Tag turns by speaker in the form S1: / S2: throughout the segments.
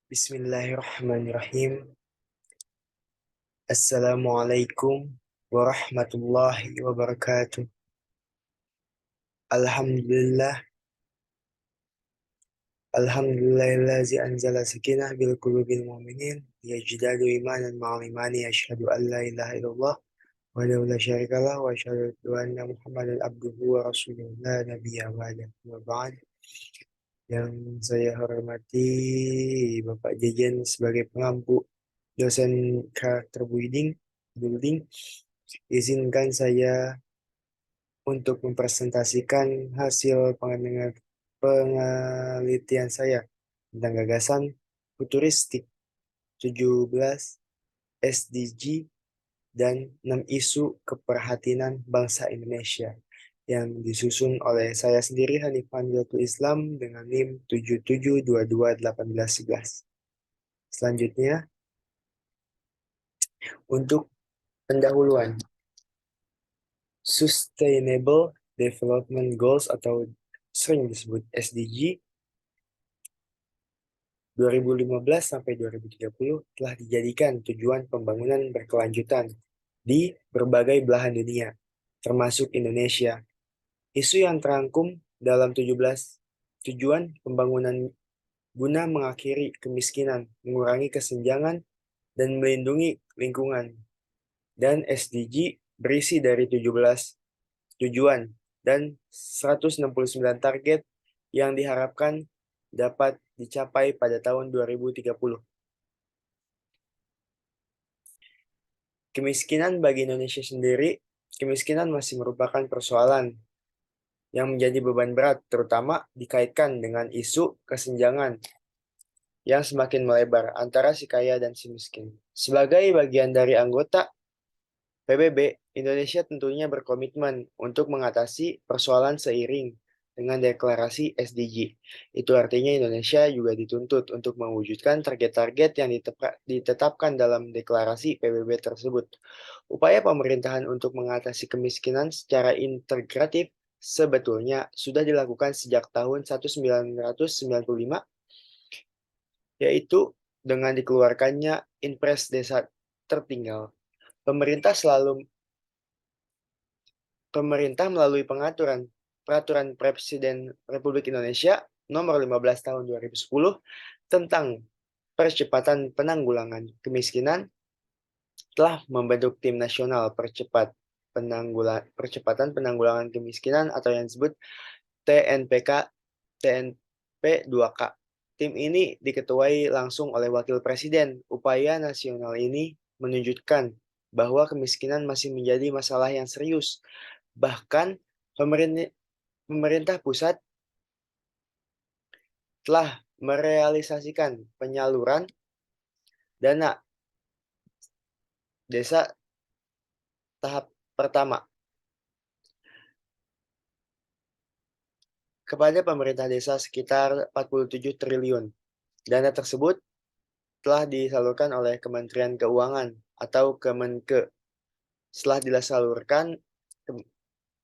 S1: Bismillahirrahmanirrahim. Assalamualaikum warahmatullahi wabarakatuh. Alhamdulillah, alhamdulillahillazi anzala sakinah bil qulubil mu'minin yajdadu imanan ma'al imani asyhadu an la ilaha illallah wahdahu la syarikalah wa asyhadu anna Muhammadan abduhu wa rasuluhu la nabiyya ba'dahu wa ba'd. Yang saya hormati Bapak Jejen sebagai pengampu dosen karakter building, izinkan saya untuk mempresentasikan hasil penelitian saya tentang gagasan futuristik 17 SDG dan 6 isu keprihatinan bangsa Indonesia yang disusun oleh saya sendiri Hanif Fanjatul Islam dengan NIM 77221811. Selanjutnya, untuk pendahuluan, Sustainable Development Goals atau sering disebut SDG 2015 sampai 2030 telah dijadikan tujuan pembangunan berkelanjutan di berbagai belahan dunia, termasuk Indonesia. Isu yang terangkum dalam 17 tujuan pembangunan guna mengakhiri kemiskinan, mengurangi kesenjangan, dan melindungi lingkungan. Dan SDG berisi dari 17 tujuan dan 169 target yang diharapkan dapat dicapai pada tahun 2030. Kemiskinan bagi Indonesia sendiri, kemiskinan masih merupakan persoalan yang menjadi beban berat, terutama dikaitkan dengan isu kesenjangan yang semakin melebar antara si kaya dan si miskin. Sebagai bagian dari anggota PBB, Indonesia tentunya berkomitmen untuk mengatasi persoalan seiring dengan deklarasi SDG. Itu artinya Indonesia juga dituntut untuk mewujudkan target-target yang ditetapkan dalam deklarasi PBB tersebut. Upaya pemerintahan untuk mengatasi kemiskinan secara integratif sebetulnya sudah dilakukan sejak tahun 1995, yaitu dengan dikeluarkannya Inpres Desa Tertinggal. Pemerintah melalui Peraturan Presiden Republik Indonesia Nomor 15 Tahun 2010 tentang percepatan penanggulangan kemiskinan telah membentuk Tim Nasional Percepatan Penanggulangan Kemiskinan atau yang disebut TNPK TNP 2K. Tim ini diketuai langsung oleh Wakil Presiden. Upaya nasional ini menunjukkan bahwa kemiskinan masih menjadi masalah yang serius. Bahkan pemerintah pusat telah merealisasikan penyaluran dana desa tahap pertama kepada pemerintah desa sekitar 47 triliun. Dana tersebut telah disalurkan oleh Kementerian Keuangan atau Kemenke. Setelah disalurkan,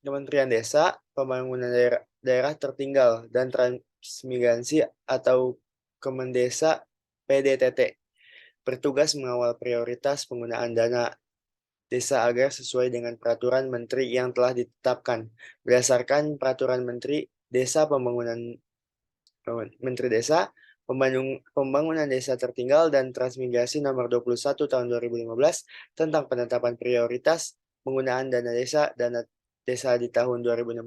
S1: Kementerian Desa, Pembangunan Daerah Tertinggal, dan Transmigrasi atau Kemendesa PDTT bertugas mengawal prioritas penggunaan dana desa agar sesuai dengan peraturan menteri yang telah ditetapkan. Berdasarkan peraturan Menteri Desa Menteri Desa, Pembangunan Desa Tertinggal dan Transmigrasi Nomor 21 Tahun 2015 tentang penetapan prioritas penggunaan dana desa di tahun 2016,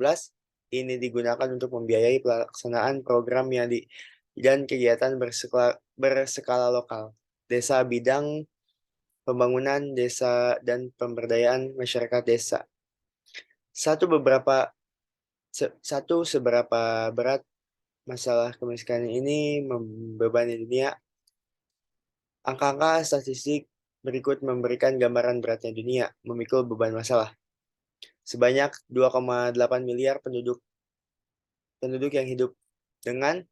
S1: ini digunakan untuk membiayai pelaksanaan program dan kegiatan berskala lokal. Desa bidang pembangunan desa dan pemberdayaan masyarakat desa. Seberapa berat masalah kemiskinan ini membebani dunia? Angka-angka statistik berikut memberikan gambaran beratnya dunia memikul beban masalah. Sebanyak 2,8 miliar penduduk yang hidup dengan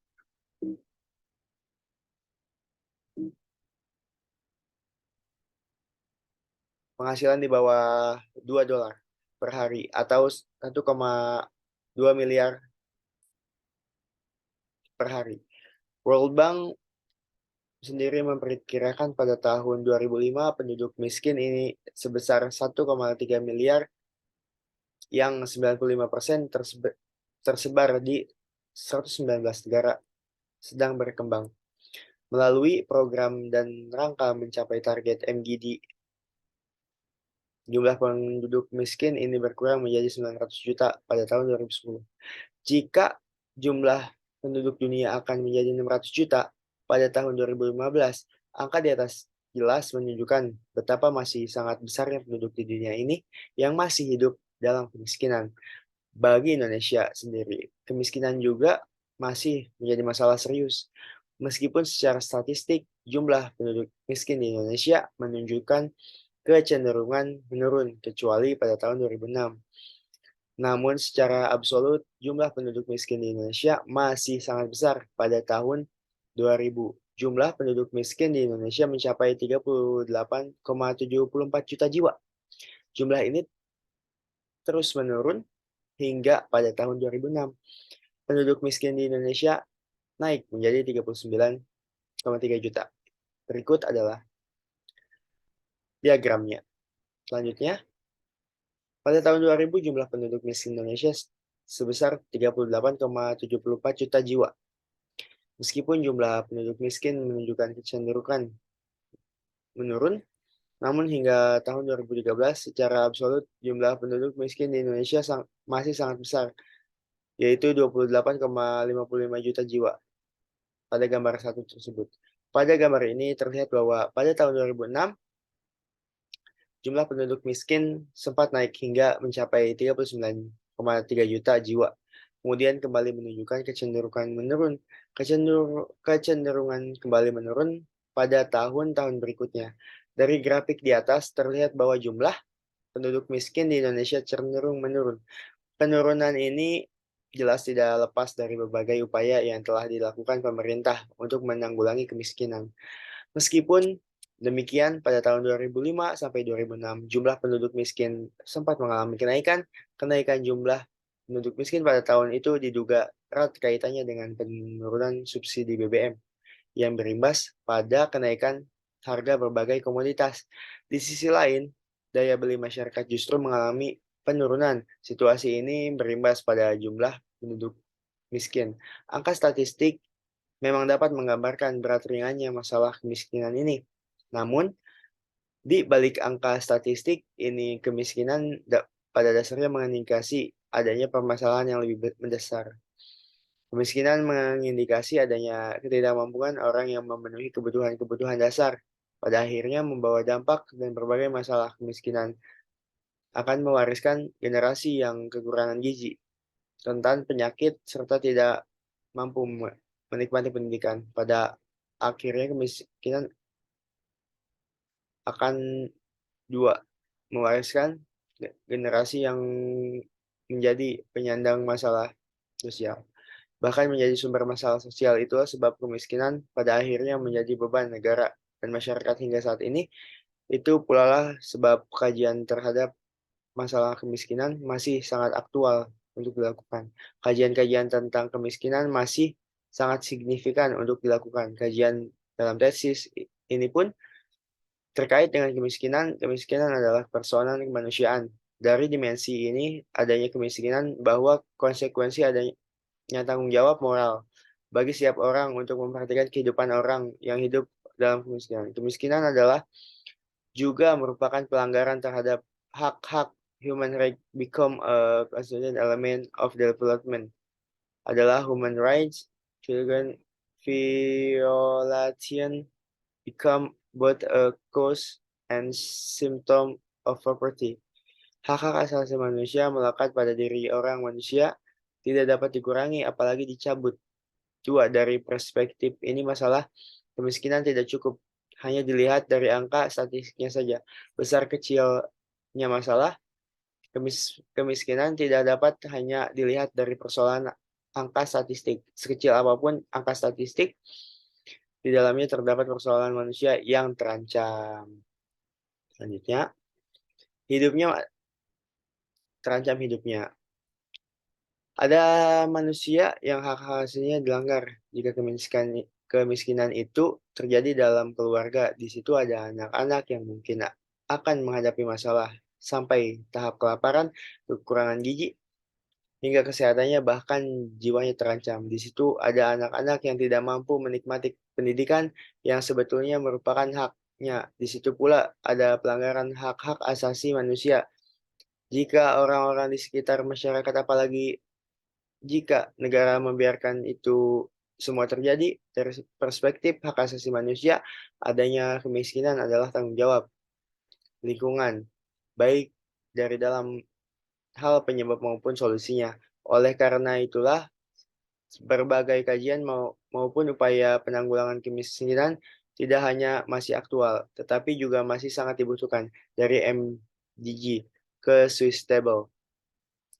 S1: penghasilan di bawah $2 per hari atau 1,2 miliar 1,2 miliar per hari. World Bank sendiri memperkirakan pada tahun 2005 penduduk miskin ini sebesar 1,3 miliar yang 95% tersebar di 119 negara sedang berkembang. Melalui program dan rangka mencapai target MGD, jumlah penduduk miskin ini berkurang menjadi 900 juta pada tahun 2010. Jika jumlah penduduk dunia akan menjadi 600 juta pada tahun 2015, angka di atas jelas menunjukkan betapa masih sangat besarnya penduduk di dunia ini yang masih hidup dalam kemiskinan. Bagi Indonesia sendiri, kemiskinan juga masih menjadi masalah serius. Meskipun secara statistik jumlah penduduk miskin di Indonesia menunjukkan kecenderungan menurun, kecuali pada tahun 2006. Namun secara absolut, jumlah penduduk miskin di Indonesia masih sangat besar pada tahun 2000. Jumlah penduduk miskin di Indonesia mencapai 38,74 juta jiwa. Jumlah ini terus menurun hingga pada tahun 2006. Penduduk miskin di Indonesia naik menjadi 39,3 juta. Berikut adalah diagramnya. Selanjutnya, pada tahun 2000 jumlah penduduk miskin Indonesia sebesar 38,74 juta jiwa. Meskipun jumlah penduduk miskin menunjukkan kecenderungan menurun, namun hingga tahun 2013 secara absolut jumlah penduduk miskin di Indonesia masih sangat besar, yaitu 28,55 juta jiwa pada gambar satu tersebut. Pada gambar ini terlihat bahwa pada tahun 2006 jumlah penduduk miskin sempat naik hingga mencapai 39,3 juta jiwa. Kemudian kembali menunjukkan kecenderungan menurun. Kecenderungan kembali menurun pada tahun-tahun berikutnya. Dari grafik di atas terlihat bahwa jumlah penduduk miskin di Indonesia cenderung menurun. Penurunan ini jelas tidak lepas dari berbagai upaya yang telah dilakukan pemerintah untuk menanggulangi kemiskinan. Meskipun demikian, pada tahun 2005 sampai 2006, jumlah penduduk miskin sempat mengalami kenaikan. Kenaikan jumlah penduduk miskin pada tahun itu diduga erat kaitannya dengan penurunan subsidi BBM yang berimbas pada kenaikan harga berbagai komoditas. Di sisi lain, daya beli masyarakat justru mengalami penurunan. Situasi ini berimbas pada jumlah penduduk miskin. Angka statistik memang dapat menggambarkan berat ringannya masalah kemiskinan ini. Namun, di balik angka statistik ini, kemiskinan pada dasarnya mengindikasi adanya permasalahan yang lebih mendasar. Kemiskinan mengindikasi adanya ketidakmampuan orang yang memenuhi kebutuhan-kebutuhan dasar. Pada akhirnya membawa dampak dan berbagai masalah. Kemiskinan akan mewariskan generasi yang kekurangan gizi, rentan penyakit, serta tidak mampu menikmati pendidikan. Pada akhirnya kemiskinan akan mewariskan generasi yang menjadi penyandang masalah sosial. Bahkan menjadi sumber masalah sosial. Itulah sebab kemiskinan pada akhirnya menjadi beban negara dan masyarakat hingga saat ini. Itu pula lah sebab kajian terhadap masalah kemiskinan masih sangat aktual untuk dilakukan. Kajian-kajian tentang kemiskinan masih sangat signifikan untuk dilakukan. Kajian dalam tesis ini pun terkait dengan kemiskinan. Kemiskinan adalah persoalan kemanusiaan. Dari dimensi ini, adanya kemiskinan bahwa konsekuensi adanya tanggung jawab moral bagi setiap orang untuk memperhatikan kehidupan orang yang hidup dalam kemiskinan. Kemiskinan adalah juga merupakan pelanggaran terhadap hak-hak human right become a constituent element of development. Adalah human rights, children violation become both a cause and symptom of poverty. Hak-hak asasi manusia melekat pada diri orang manusia, tidak dapat dikurangi apalagi dicabut. Dua, dari perspektif ini masalah kemiskinan tidak cukup hanya dilihat dari angka statistiknya saja. Besar kecilnya masalah kemiskinan tidak dapat hanya dilihat dari persoalan angka statistik. Sekecil apapun angka statistik, di dalamnya terdapat persoalan manusia yang terancam. Selanjutnya, hidupnya terancam hidupnya. Ada manusia yang hak asasinya dilanggar jika kemiskinan itu terjadi dalam keluarga. Di situ ada anak-anak yang mungkin akan menghadapi masalah sampai tahap kelaparan, kekurangan gizi, hingga kesehatannya bahkan jiwanya terancam. Di situ ada anak-anak yang tidak mampu menikmati pendidikan yang sebetulnya merupakan haknya. Di situ pula ada pelanggaran hak-hak asasi manusia. Jika orang-orang di sekitar masyarakat, apalagi jika negara membiarkan itu semua terjadi, dari perspektif hak asasi manusia, adanya kemiskinan adalah tanggung jawab lingkungan, baik dari dalam hal penyebab maupun solusinya. Oleh karena itulah, berbagai kajian maupun upaya penanggulangan kemiskinan tidak hanya masih aktual, tetapi juga masih sangat dibutuhkan dari MDG ke Sustainable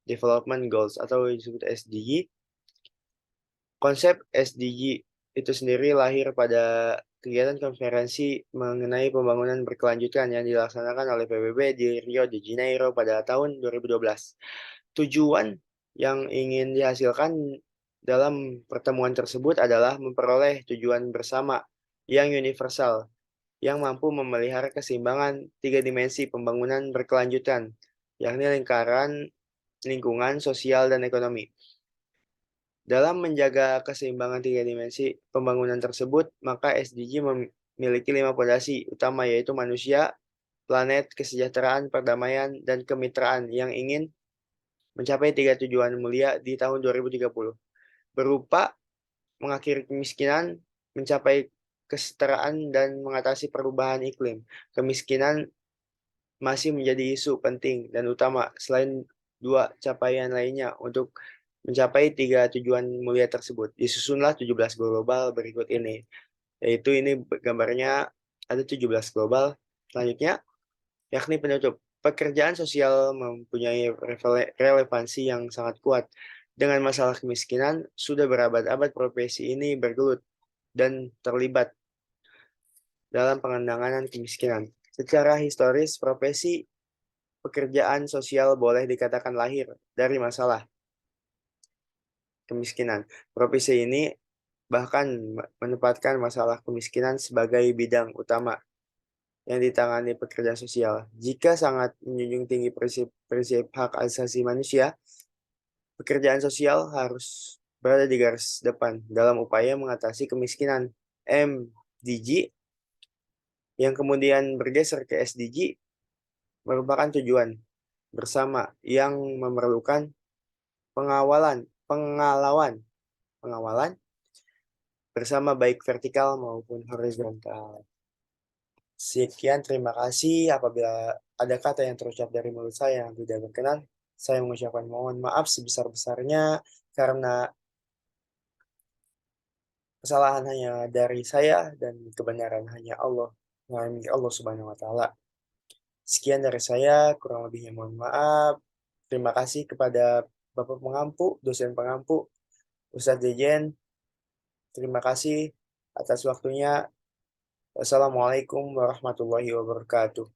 S1: Development Goals atau disebut SDG. Konsep SDG itu sendiri lahir pada kegiatan konferensi mengenai pembangunan berkelanjutan yang dilaksanakan oleh PBB di Rio de Janeiro pada tahun 2012. Tujuan yang ingin dihasilkan dalam pertemuan tersebut adalah memperoleh tujuan bersama yang universal, yang mampu memelihara keseimbangan tiga dimensi pembangunan berkelanjutan, yakni lingkungan, sosial, dan ekonomi. Dalam menjaga keseimbangan tiga dimensi pembangunan tersebut, maka SDG memiliki 5 fondasi utama, yaitu manusia, planet, kesejahteraan, perdamaian, dan kemitraan yang ingin mencapai tiga tujuan mulia di tahun 2030, berupa mengakhiri kemiskinan, mencapai kesetaraan, dan mengatasi perubahan iklim. Kemiskinan masih menjadi isu penting dan utama selain dua capaian lainnya untuk mencapai tiga tujuan mulia tersebut. Disusunlah 17 global berikut ini. Yaitu ini gambarnya ada 17 global. Selanjutnya, yakni penutup. Pekerjaan sosial mempunyai relevansi yang sangat kuat. Dengan masalah kemiskinan, sudah berabad-abad profesi ini bergelut dan terlibat dalam pengenangan kemiskinan. Secara historis, profesi pekerjaan sosial boleh dikatakan lahir dari masalah kemiskinan. Profesi ini bahkan menempatkan masalah kemiskinan sebagai bidang utama yang ditangani pekerjaan sosial. Jika sangat menjunjung tinggi prinsip hak asasi manusia, pekerjaan sosial harus berada di garis depan dalam upaya mengatasi kemiskinan. MDG yang kemudian bergeser ke SDG merupakan tujuan bersama yang memerlukan pengawalan bersama baik vertikal maupun horizontal. Sekian, terima kasih. Apabila ada kata yang terucap dari mulut saya yang tidak berkenan, saya mengucapkan mohon maaf sebesar-besarnya karena kesalahan hanya dari saya dan kebenaran hanya Allah, Allah Subhanahu wa taala. Sekian dari saya, kurang lebihnya mohon maaf. Terima kasih kepada Bapak pengampu, dosen pengampu, Ustadz Jejen. Terima kasih atas waktunya. Wassalamualaikum warahmatullahi wabarakatuh.